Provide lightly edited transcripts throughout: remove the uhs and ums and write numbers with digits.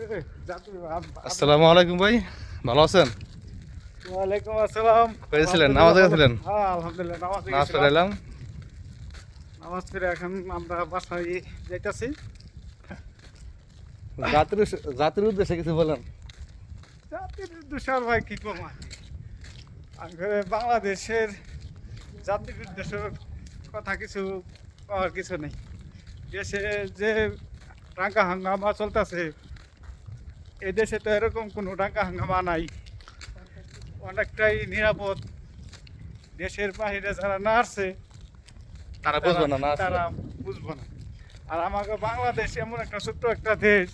আসসালামু আলাইকুম ভাই, ভালো আছেন? ওয়ালাইকুম আসসালাম। পেয়েছিলেন নামাজে গেছিলেন? হ্যাঁ, আলহামদুলিল্লাহ নামাজ নামাজ পড়ে এলাম। নামাজ পড়ে এখন আমরা বাসায় যাইতাছি। জাতির উদ্দেশ্যে কিছু বলেন। জাতির উদ্দেশ্যে ভাই কি কম বাংলাদেশের জাতির উদ্দেশ্যের কথা কিছু পাওয়ার কিছু নেই। দেশে যে দাঙ্গা হাঙ্গামা চলতেছে, এই দেশে তো এরকম কোনো দাঙ্গা হাঙ্গামা নাই, অনেকটাই নিরাপদ। দেশের বাহিরে যারা না আসছে তারা বুঝবে না, না তারা বুঝবো না। আর আমাকে বাংলাদেশ এমন একটা ছোট্ট একটা দেশ,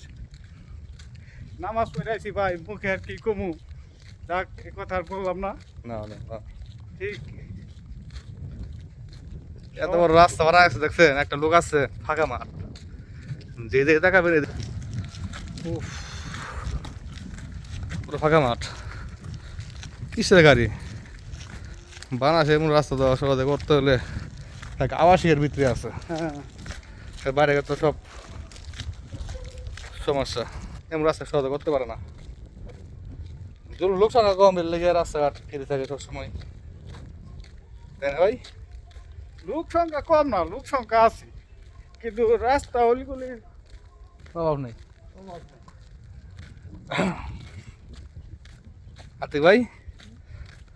নামাজ পড়াইছি ভাই, মুখে আর কি কমু, যাক এ কথা আর বললাম না। না না না। ঠিক এত বড় রাস্তা বানা আছে, দেখছেন? একটা লোক আছে, ফাঁকা মাঠ, যে দিকে তাকাবেন পুরো ফাঁকা মাঠ। কিসের গাড়ি বানাছে এমন রাস্তা দেওয়া সহজে করতে হলে আবাসিকের ভিতরে আছে। হ্যাঁ, বাইরে তো সব সমস্যা, এমন রাস্তা সহজে করতে পারে না। লোক সংখ্যা কম লেগে রাস্তাঘাট ফিরে থাকে সবসময়, তাই না ভাই? লোক সংখ্যা কম না, লোক সংখ্যা আছে, কিন্তু রাস্তা অলিগুলির অভাব নেই। অভাব নেই। আতিক ভাই,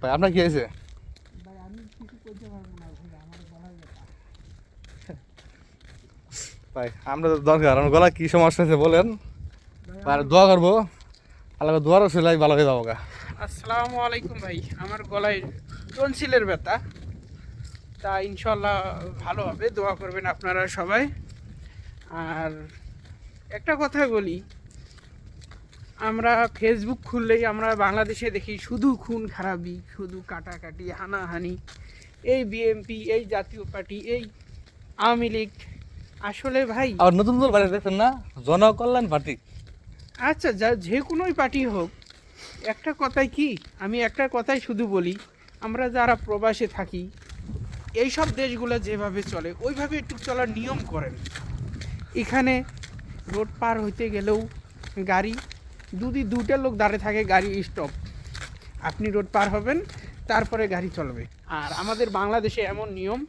ভাই আপনার কি হয়েছে? ভাই আমি কিছু করতে পারবো না, আমার গলায় ব্যথা। ভাই আমরা তো দরকার, আমার গলা কি সমস্যা আছে বলেন, আর দোয়া করবো, আল্লাহ দোয়ারও সেলাই ভালো হয়ে যাবো গা। আসসালামু আলাইকুম ভাই, আমার গলায় টনসিলের ব্যথা, তা ইনশাল্লাহ ভালো হবে, দোয়া করবেন আপনারা সবাই। আর একটা কথা বলি, আমরা ফেসবুক খুললেই আমরা বাংলাদেশে দেখি শুধু খুন খারাপি, শুধু কাটাকাটি, হানাহানি, এই বিএনপি, এই জাতীয় পার্টি, এই আওয়ামী লীগ। আসলে ভাই আর নতুন দল বাড়ি দেখছেন না, জনকল্যাণ পার্টি। আচ্ছা, যে কোনোই পার্টি হোক, একটা কথাই কি, আমি একটা কথাই শুধু বলি, আমরা যারা প্রবাসে থাকি, এই সব দেশগুলো যেভাবে চলে ওইভাবে একটু চলার নিয়ম করেন। এখানে রোড পার হইতে গেলেও গাড়ি, যদি দুটো লোক দাঁড়িয়ে থাকে, গাড়ি স্টপ, আপনি রোড পার হবেন, তারপরে গাড়ি চলবে। আর আমাদের বাংলাদেশে এমন নিয়ম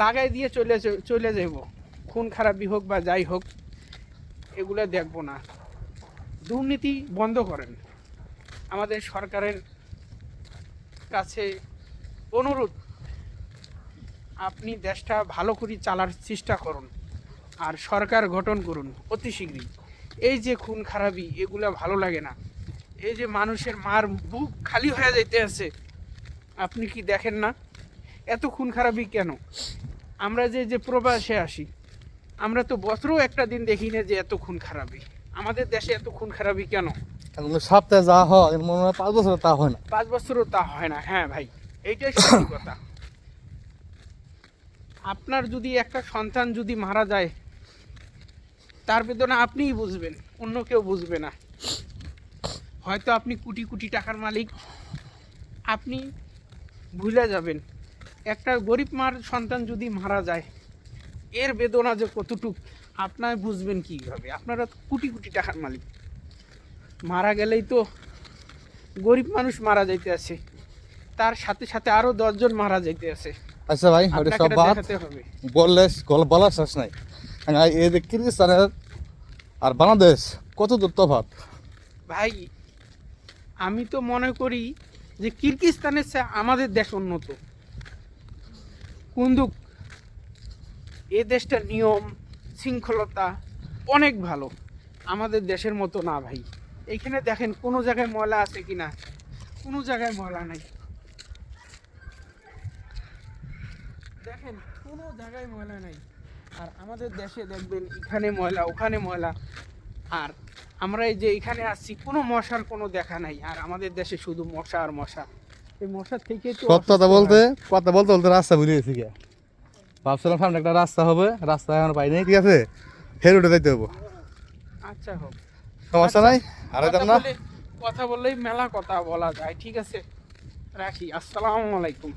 লাগাই দিয়ে চলে যাব, খুন খারাপই হোক বা যাই হোক, এগুলো দেখবো না। দুর্নীতি বন্ধ করেন। আমাদের সরকারের কাছে অনুরোধ, আপনি দেশটা ভালো করে চালার চেষ্টা করুন আর সরকার গঠন করুন অতি শীঘ্রই। এই যে খুন খারাপি, এগুলো ভালো লাগে না। এই যে মানুষের মার বুক খালি হয়ে যাইতে আছে, আপনি কি দেখেন না এত খুন খারাপি কেন? আমরা যে প্রবাসে আসি, আমরা তো বছরেও একটা দিন দেখি না যে এত খুন খারাপি। আমাদের দেশে এত খুন খারাপি কেন? সপ্তাহে যা হয় মনে হয় 5 বছর তা হয় না। 5 বছরও তা হয় না। হ্যাঁ ভাই, এইটাই সত্যি কথা। আপনার যদি একটা সন্তান যদি মারা যায়, তার বেদনা আপনিই বুঝবেন, অন্য কেউ বুঝবে না। হয়তো আপনি কোটি কোটি টাকার মালিক, আপনি ভুলে যাবেন। একটা গরিব মার সন্তান যদি মারা যায়, এর বেদনা যে কতটুক আপনার বুঝবেন কীভাবে? আপনারা তো কোটি কোটি টাকার মালিক, মারা গেলেই তো গরিব মানুষ মারা যাইতে আছে, তার সাথে সাথে আরও 10 জন মারা যাইতে আছে। আচ্ছা ভাই, ওটা সব বাদ বললে বলার শেষ নাই। এই যে কিরগিজস্তানের আর বাংলাদেশ কত দূর তফাৎ ভাই, আমি তো মনে করি যে কিরগিজস্তানের চেয়ে আমাদের দেশ উন্নত। কুন্দুক, এ দেশটার নিয়ম শৃঙ্খলতা অনেক ভালো, আমাদের দেশের মতো না ভাই। এইখানে দেখেন কোনো জায়গায় ময়লা আছে কি না, কোনো জায়গায় ময়লা নাই। দেখেন কোনো জায়গায় ময়লা নাই। আর আমাদের দেশে দেখবেন এখানে ময়লা, ওখানে ময়লা। আর আমরা এই যে এখানে আসছি, কোনো মশার কোনো দেখা নাই, আর আমাদের দেশে শুধু মশা আর মশা। এই মশার থেকে তো কথা বলতে বলতে রাস্তা ভুলে গেছি গিয়া। ভাবছিলাম সামনে একটা রাস্তা হবে, রাস্তা এখন পাই নাই, ঠিক আছে, হেরে উঠে যাইতে হবো। আচ্ছা হোক, সমস্যা নাই, আর না কথা বললেই মেলা কথা বলা যায়। ঠিক আছে, রাখি। আসসালামু আলাইকুম।